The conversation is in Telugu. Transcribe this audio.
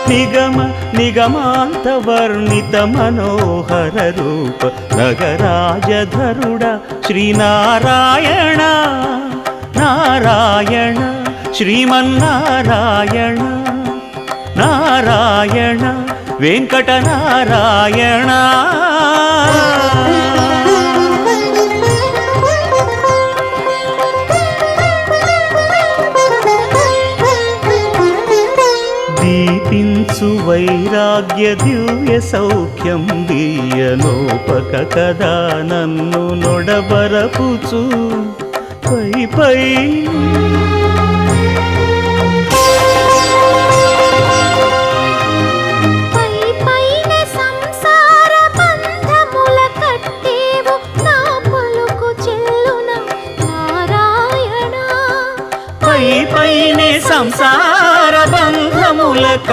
నిగమ నిగమాంత వర్ణిత మనోహర రూప నగరాజధరుడ శ్రీనారాయణ నారాయణ శ్రీమన్నారాయణ నారాయణ వెంకటనారాయణ. దీపించు వైరాగ్య దివ్య సౌఖ్యం దీయనోపక కదా నన్ను నొడబరపుచు పై పై సంసార